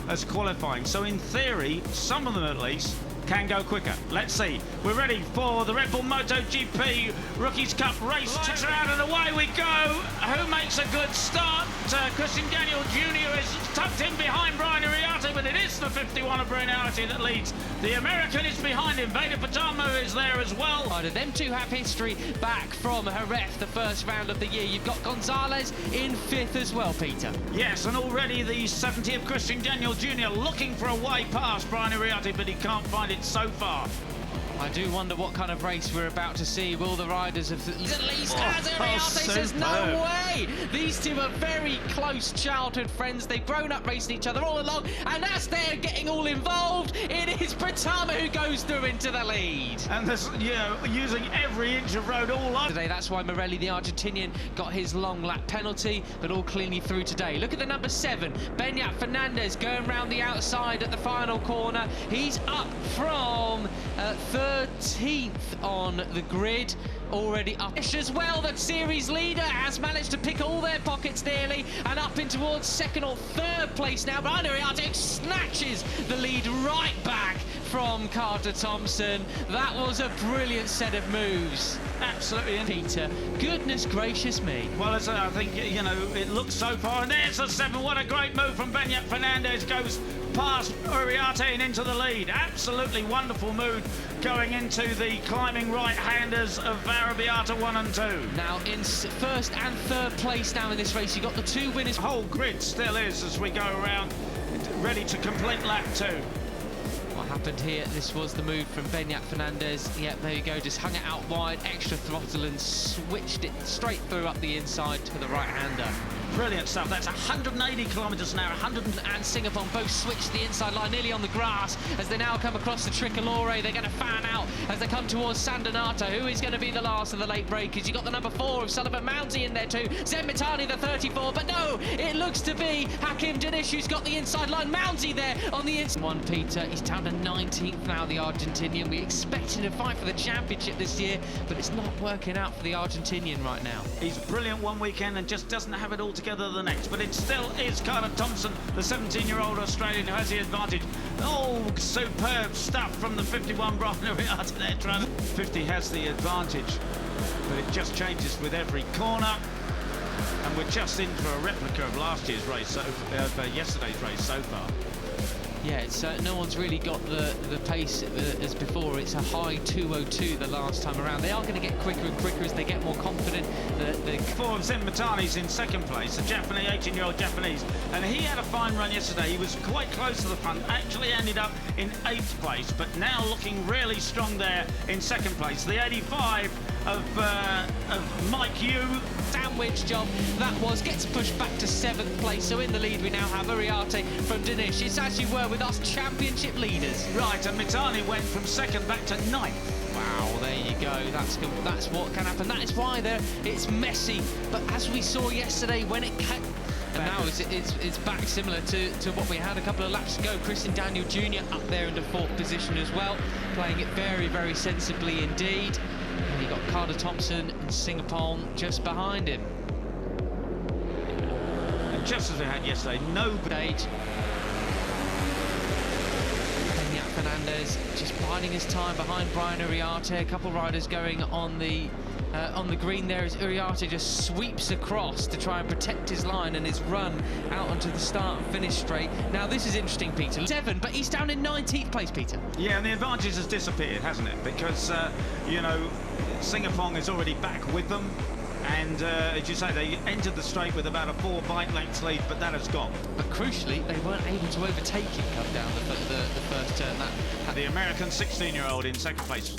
as qualifying. So in theory, some of them at least can go quicker. Let's see. We're ready for the Red Bull MotoGP Rookies Cup race. Takes her out and away we go. Who makes a good start? Christian Daniel Jr. is tucked in behind Brian Uriarte, but it is the 51 of Uriarte that leads. The American is behind him. Veda Pratama is there as well. Them two have history back from Jerez, the first round of the year. You've got Gonzalez in 5th as well, Peter. Yes, and already the 70 of Christian Daniel Jr. looking for a way past Brian Uriarte, but he can't find it so far. I do wonder what kind of race we're about to see. Will the riders of at least as Uriarte says no way. These two are very close childhood friends. They've grown up racing each other all along, and as they're getting all involved, it is Pratama who goes through into the lead. And this, using every inch of road all up. Today, that's why Morelli, the Argentinian, got his long lap penalty, but all cleanly through today. Look at the number 7, Fernandez, going round the outside at the final corner. He's up from 13th on the grid, already up as well. The series leader has managed to pick all their pockets nearly and up in towards 2nd or 3rd place now. Brian Uriarte snatches the lead right back from Carter Thompson. That was a brilliant set of moves. Absolutely. Peter, goodness gracious me. Well, as I think, it looks so far, and there's the 7. What a great move from Fernandez, goes past Uriarte and into the lead. Absolutely wonderful move going into the climbing right-handers of Arabiata 1 and 2. Now in 1st and 3rd place now in this race, you've got the 2 winners. The whole grid still is as we go around, ready to complete lap 2. What happened here, this was the move from Fernandez. Yep, there you go, just hung it out wide, extra throttle and switched it straight through up the inside to the right-hander. Brilliant stuff. That's 180 kilometres an hour. And Singapore both switched the inside line, nearly on the grass, as they now come across the Tricolore. They're going to fan out as they come towards San Donato. Who is going to be the last of the late breakers? You've got the number 4 of Sullivan Mounty in there too. Zenmitani, the 34, but no, it looks to be Hakim Dinish who's got the inside line. Mounty there on the inside. One, Peter, he's down to 19th now, the Argentinian. We expected to fight for the championship this year, but it's not working out for the Argentinian right now. He's brilliant one weekend and just doesn't have it all together the next, but it still is Carter Thompson, the 17-year-old Australian, who has the advantage. Oh, superb stuff from the 51 Brian Uriarte there, trying to... 50 has the advantage, but it just changes with every corner, and we're just in for a replica of last year's race, yesterday's race so far. Yeah, it's no one's really got the pace as before. It's a high 2:02 the last time around. They are going to get quicker and quicker as they get more confident. Four of Zenmitani's in 2nd place, a Japanese, 18-year-old Japanese, and he had a fine run yesterday. He was quite close to the front, actually ended up in 8th place, but now looking really strong there in 2nd place. The 85 of Mike Yu. Sandwich job that was, gets pushed back to 7th place. So in the lead we now have Uriarte from Dinish. It's as you were with us championship leaders. Right, and Mitani went from 2nd back to 9th. Wow, there you go. That's what can happen. That is why it's messy. But as we saw yesterday, when it came, and now it's back similar to what we had a couple of laps ago. Christian Daniel Jr. up there in the 4th position as well, playing it very, very sensibly indeed. And you've got Carter Thompson and Singapore just behind him. And just as we had yesterday, no stage. Fernandez just biding his time behind Brian Uriarte. A couple riders going on the green there as Uriarte just sweeps across to try and protect his line and his run out onto the start and finish straight. Now this is interesting, Peter. 7, but he's down in 19th place, Peter. Yeah, and the advantage has disappeared, hasn't it? Because, Singapore is already back with them. And as you say, they entered the straight with about a 4 bike lengths lead, but that has gone. But crucially, they weren't able to overtake him come down the first turn. The American 16-year-old in 2nd place.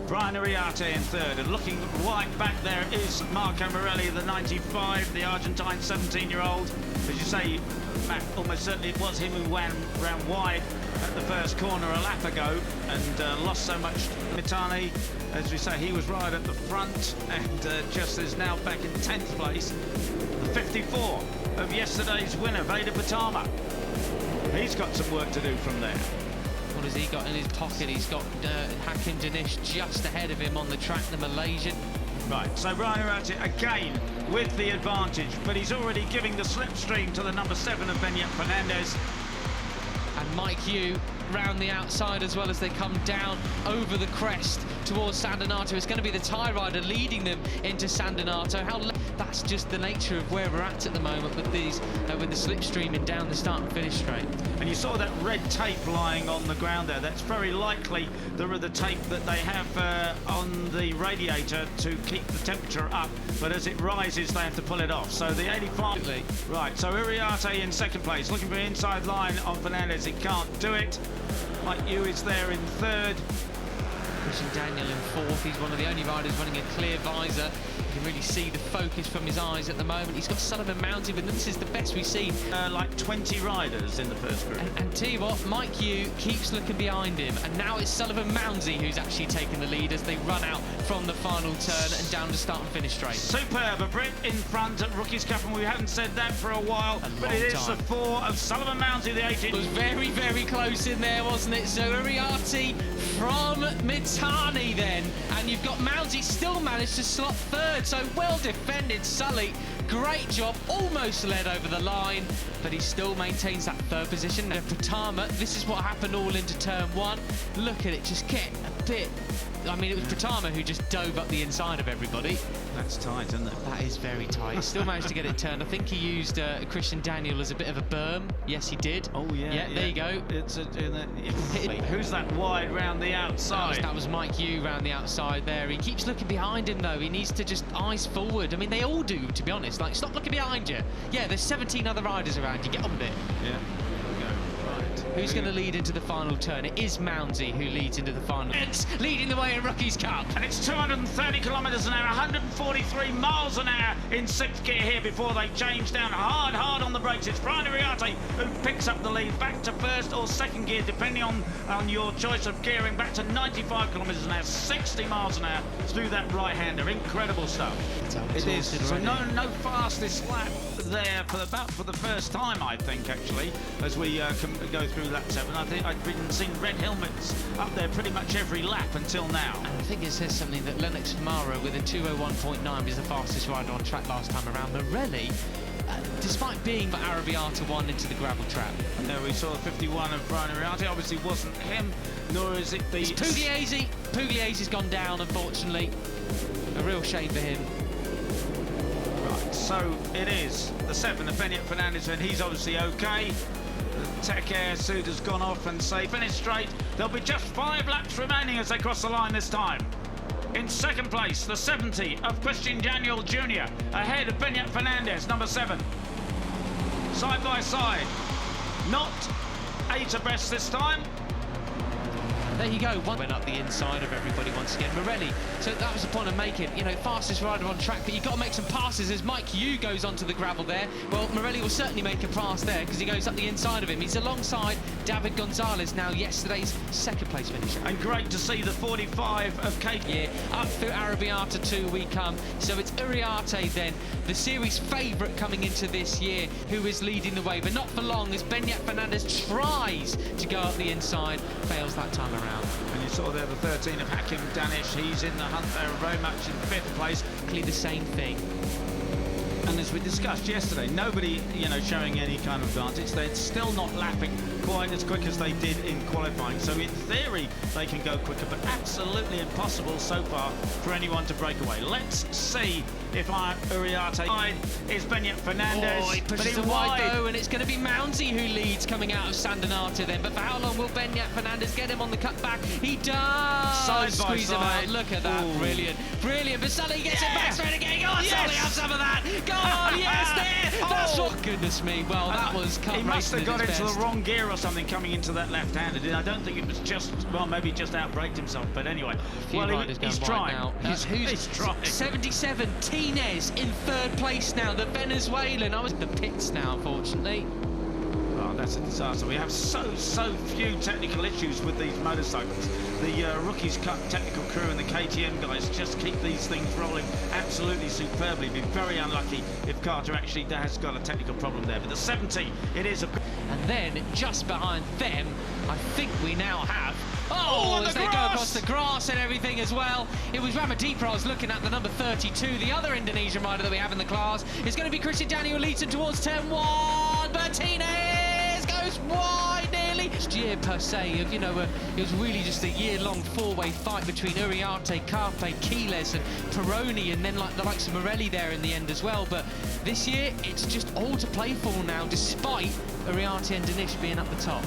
Brian Uriarte in 3rd, and looking right back there is Marco Morelli, the 95, the Argentine 17-year-old. As you say, Matt, almost certainly it was him who ran wide at the first corner a lap ago and lost so much. Mitani, as we say, he was right at the front and just is now back in 10th place. The 54 of yesterday's winner, Veda Pratama. He's got some work to do from there. What has he got in his pocket? He's got Hakim Dinish just ahead of him on the track, the Malaysian. Right, so Brian Uriarte again with the advantage, but he's already giving the slipstream to the number 7 of Fernandez. Mike Hugh round the outside as well as they come down over the crest towards San Donato. It's going to be the tie rider leading them into San Donato. That's just the nature of where we're at the moment with these, with the slipstreaming down the start and finish straight. And you saw that red tape lying on the ground there. That's very likely the tape that they have on the radiator to keep the temperature up, but as it rises they have to pull it off. So the 85... Absolutely. Right, so Uriarte in second place, looking for an inside line on Fernandez. He can't do it. Mike Hugh is there in third. Christian Daniel in fourth. He's one of the only riders running a clear visor. You can really see the focus from his eyes at the moment. He's got Sullivan mounted, but this is the best we've seen. Like 20 riders in the first group. And tell you what, Mike Hugh keeps looking behind him, and now it's Sullivan Mounsey who's actually taking the lead as they run out from the final turn and down to start and finish straight. Superb, a Brit in front at Rookies Cup, and we haven't said that for a while, but it is the 4 of Sullivan Mounsey, the 18. It was very, very close in there, wasn't it? So Uriarte from Mitani then, and you've got Mounsey still managed to slot third, so well defended Sully. Great job, almost led over the line, but he still maintains that third position. And Pratama, this is what happened all into turn one. Look at it, just get a bit... I mean, it was Pratama who just dove up the inside of everybody. That's tight, isn't it? That is very tight. He still managed to get it turned. I think he used Christian Daniel as a bit of a berm. Yes, he did. Oh, yeah. Yeah, there you go. Who's that wide round the outside? That was Mike Hugh round the outside there. He keeps looking behind him, though. He needs to just eyes forward. I mean, they all do, to be honest. Like, stop looking behind you. Yeah, there's 17 other riders around you. Get on with it. Yeah. Who's going to lead into the final turn? It is Mounsey who leads into the final. It's leading the way in Rookies Cup. And it's 230 kilometres an hour, 143 miles an hour in sixth gear here before they change down hard on the brakes. It's Brian Uriarte who picks up the lead, back to first or second gear, depending on your choice of gearing, back to 95 kilometres an hour, 60 miles an hour through that right-hander. Incredible stuff. It is. So no fastest lap there for the first time, I think, actually, as we go through lap 7. I think I've been seeing red helmets up there pretty much every lap until now. And I think it says something that Lennox Famara with a 2:01.9 was the fastest rider on track last time around. Morelli, despite being Arabiata, won into the gravel trap. And there we saw the 51 of Brian Uriarte. Obviously wasn't him, nor is it the... It's Pugliese. Pugliese's gone down, unfortunately. A real shame for him. Right, so it is the 7 of Benyat Fernandez, and he's obviously okay. The Tech Air suit has gone off and say finish straight. There'll be just 5 laps remaining as they cross the line this time. In second place, the 70 of Christian Daniel Jr. ahead of Benyat Fernandez, number 7. Side by side, not 8 abreast this time. There you go, one went up the inside of everybody once again. Morelli, so that was the point of making, you know, fastest rider on track, but you've got to make some passes as Mike Hugh goes onto the gravel there. Well, Morelli will certainly make a pass there because he goes up the inside of him. He's alongside David Gonzalez, now yesterday's second place finisher. And great to see the 45 of Kate. Yeah, up through Arabiata 2 we come. So it's Uriarte then, the series favourite coming into this year, who is leading the way, but not for long as Benyat Fernandez tries to go up the inside, fails that time around. And you saw there the 13 of Hakim Danish. He's in the hunt there very much in 5th place. Exactly the same thing. And as we discussed yesterday, nobody, you know, showing any kind of advantage. They're still not lapping quite as quick as they did in qualifying. So in theory, they can go quicker, but absolutely impossible so far for anyone to break away. Let's see if Uriarte is Benyat Fernandez. Oh, he pushes it wide though, and it's going to be Mounsey who leads coming out of San Donato then. But for how long will Benyat Fernandez get him on the cutback? He does! Side squeeze by him side. out. Look at that. Ooh. Brilliant. Brilliant. But Sully gets it back straight again. Go on, Sully, have some of that. Go on, yes, there. That's what. Goodness me. Well, that was cut. He must have got into the wrong gear or something coming into that left-handed. I don't think it was just, well, maybe just outbraked himself. But anyway, well, he's trying. Now. He's trying. 77, Tinez in 3rd place now. The Venezuelan. I was the pits now, unfortunately. Oh, that's a disaster. We have so few technical issues with these motorcycles. The Rookies Cup technical crew and the KTM guys just keep these things rolling absolutely superbly. Be very unlucky if Carter actually has got a technical problem there. But the 70, it is a... And then just behind them, I think we now have... Oh, as they go across the grass and everything as well. It was Ramadipra I was looking at, the number 32. The other Indonesian rider that we have in the class is going to be Christian Daniel leads him towards 10-1. Martinez goes wide nearly. last year per se of, you know, it was really just a year-long four-way fight between Uriarte, Carpe, Quiles and Peroni, and then like the likes of Morelli there in the end as well. But this year, it's just all to play for now, despite Uriarte and Danish being up the top.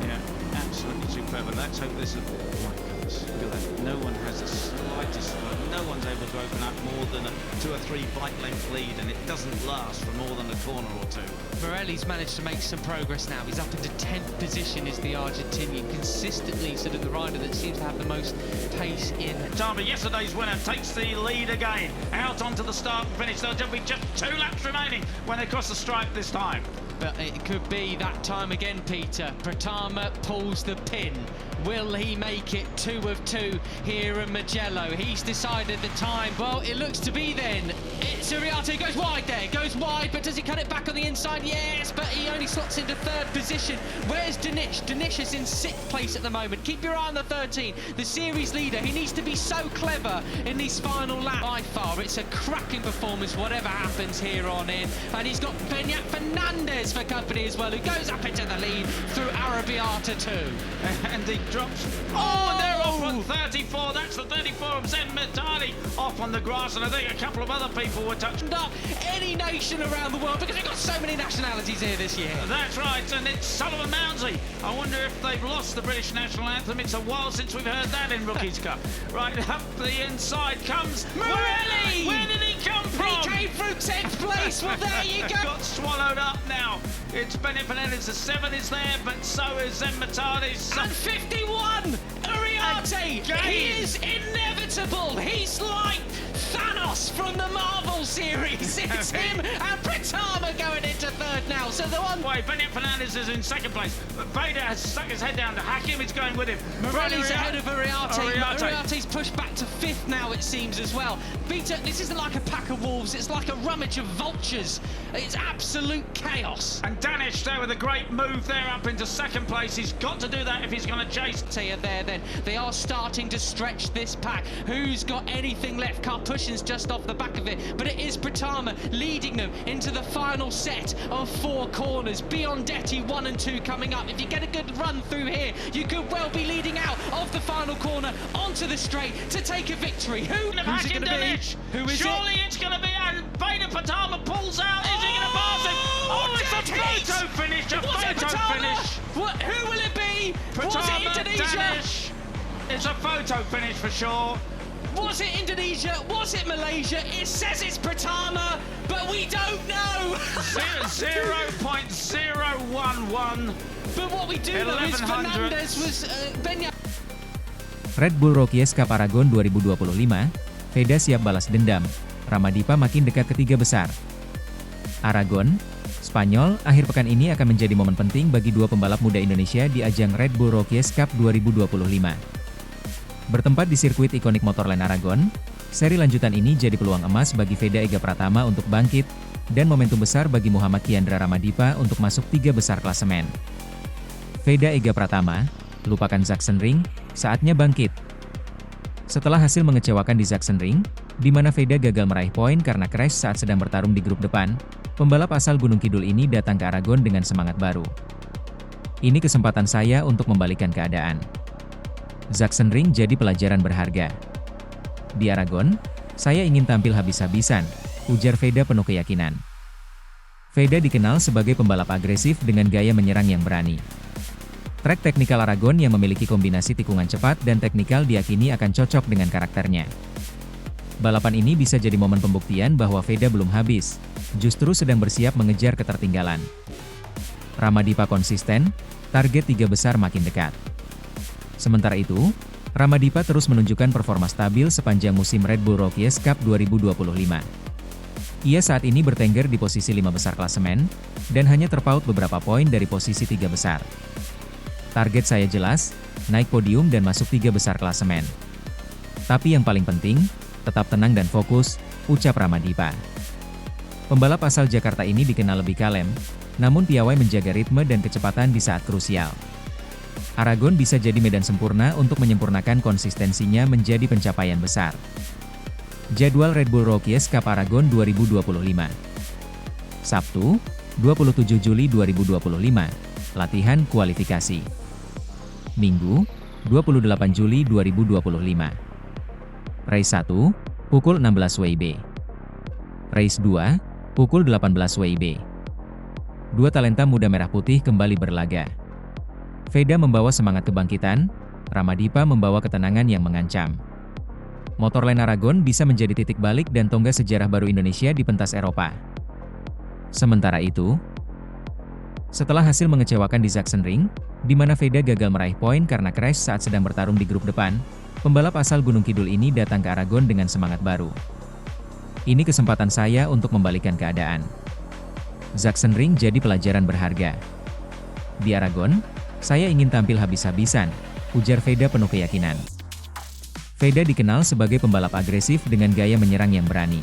Yeah, absolutely superb. And let's hope this is... Oh my goodness, look at that. No one has the slightest... No one's able to open up more than a 2 or 3 bike length lead, and it doesn't last for more than a corner or two. Morelli's managed to make some progress now. He's up into 10th position, is the Argentinian, consistently sort of the rider that seems to have the most pace in. Pratama, yesterday's winner, takes the lead again. Out onto the start and finish. There'll be just 2 laps remaining when they cross the stripe this time. But it could be that time again, Peter. Pratama pulls the pin. Will he make it 2 of 2 here in Mugello? He's decided the time. Well, it looks to be then. It's Uriarte, goes wide there, goes wide, but does he cut it back on the inside? Yes, but he only slots into 3rd position. Where's Danish? Danish is in 6th place at the moment. Keep your eye on the 13, the series leader. He needs to be so clever in these final laps. By far, it's a cracking performance, whatever happens here on in. And he's got Fernandez for company as well, who goes up into the lead through Arabiata too. And he drops. Oh, and they're off on 34. That's the 34 of Zenmatani off on the grass, and I think a couple of other people were touched up any nation around the world, because we've got so many nationalities here this year. That's right, and it's Sullivan Mounsey. I wonder if they've lost the British national anthem. It's a while since we've heard that in Rookies Cup. Right up the inside comes Morelli. Where did he come from? He came from 10th place. Well, there you go. Got swallowed up now. It's Benny Fernandez. The 7 is there, but so is Zenmatani's. And 51. Uriarte. He is inevitable. He's like Thanos from the Marvel series. It's him and Pratama going into 3rd now. So the one way, Benny Fernandez is in 2nd place. Veda has stuck his head down. Hakim is going with him. Morelli's ahead of Uriarte. Uriarte's pushed back to 5th now, it seems, as well. Peter, this isn't like a pack of wolves. It's like a rummage of vultures. It's absolute chaos. And Danish there with a great move there up into 2nd place. He's got to do that if he's going to chase. There then. They are starting to stretch this pack. Who's got anything left? Karpushin's just off the back of it, but it is Pratama leading them into the final set of 4 corners. Biondetti 1 and 2 coming up. If you get a good run through here, you could well be leading out of the final corner onto the straight to take a victory. Who's it going to be? Who is Surely it's going to be, and Veda Pratama pulls out. Is he going to pass him? Oh, it's a photo finish. A photo finish. Who will it be? Pratama, was it Indonesia? Danish. It's a photo finish for sure. Was it Indonesia? Was it Malaysia? It says it's Pratama, but we don't know. 0.011. But what we do know is Fernandez was Benya. Red Bull Rookies Cup Aragon 2025, Veda siap balas dendam, Ramadipa makin dekat ke 3 besar. Aragon, Spanyol, akhir pekan ini akan menjadi momen penting bagi 2 pembalap muda Indonesia di ajang Red Bull Rookies Cup 2025. Bertempat di sirkuit ikonik Motorland Aragon, seri lanjutan ini jadi peluang emas bagi Veda Ega Pratama untuk bangkit, dan momentum besar bagi Muhammad Kiandra Ramadipa untuk masuk 3 besar klasemen. Veda Ega Pratama, lupakan Sachsenring, saatnya bangkit. Setelah hasil mengecewakan di Sachsenring, di mana Veda gagal meraih poin karena crash saat sedang bertarung di grup depan, pembalap asal Gunung Kidul ini datang ke Aragon dengan semangat baru. Ini kesempatan saya untuk membalikan keadaan. Sachsenring jadi pelajaran berharga. Di Aragon, saya ingin tampil habis-habisan, ujar Veda penuh keyakinan. Veda dikenal sebagai pembalap agresif dengan gaya menyerang yang berani. Trek teknikal Aragon yang memiliki kombinasi tikungan cepat dan teknikal diyakini akan cocok dengan karakternya. Balapan ini bisa jadi momen pembuktian bahwa Veda belum habis, justru sedang bersiap mengejar ketertinggalan. Ramadipa konsisten, target 3 besar makin dekat. Sementara itu, Ramadipa terus menunjukkan performa stabil sepanjang musim Red Bull Rookies Cup 2025. Ia saat ini bertengger di posisi 5 besar klasemen, dan hanya terpaut beberapa poin dari posisi 3 besar. Target saya jelas, naik podium dan masuk 3 besar klasemen. Tapi yang paling penting, tetap tenang dan fokus, ucap Ramadipa. Pembalap asal Jakarta ini dikenal lebih kalem, namun piawai menjaga ritme dan kecepatan di saat krusial. Aragon bisa jadi medan sempurna untuk menyempurnakan konsistensinya menjadi pencapaian besar. Jadwal Red Bull Rookies Cup Aragon 2025. Sabtu, 27 Juli 2025, latihan kualifikasi. Minggu, 28 Juli 2025. Race 1, pukul 16 WIB. Race 2, pukul 18 WIB. Dua talenta muda merah putih kembali berlaga. Veda membawa semangat kebangkitan, Ramadipa membawa ketenangan yang mengancam. Motorland Aragon bisa menjadi titik balik dan tonggak sejarah baru Indonesia di pentas Eropa. Sementara itu, setelah hasil mengecewakan di Sachsenring, di mana Veda gagal meraih poin karena crash saat sedang bertarung di grup depan, pembalap asal Gunung Kidul ini datang ke Aragon dengan semangat baru. Ini kesempatan saya untuk membalikkan keadaan. Sachsenring jadi pelajaran berharga. Di Aragon, saya ingin tampil habis-habisan, ujar Veda penuh keyakinan. Veda dikenal sebagai pembalap agresif dengan gaya menyerang yang berani.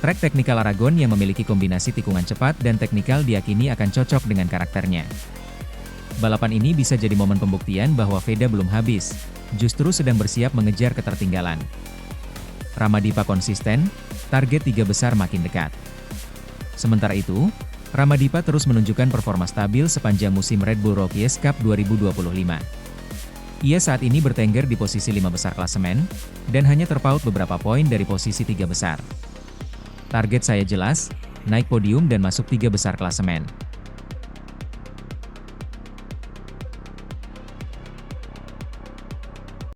Trek teknikal Aragon yang memiliki kombinasi tikungan cepat dan teknikal diyakini akan cocok dengan karakternya. Balapan ini bisa jadi momen pembuktian bahwa Veda belum habis, justru sedang bersiap mengejar ketertinggalan. Ramadipa konsisten, target 3 besar makin dekat. Sementara itu, Ramadipa terus menunjukkan performa stabil sepanjang musim Red Bull Rookies Cup 2025. Ia saat ini bertengger di posisi 5 besar klasemen, dan hanya terpaut beberapa poin dari posisi 3 besar. Target saya jelas, naik podium dan masuk 3 besar klasemen.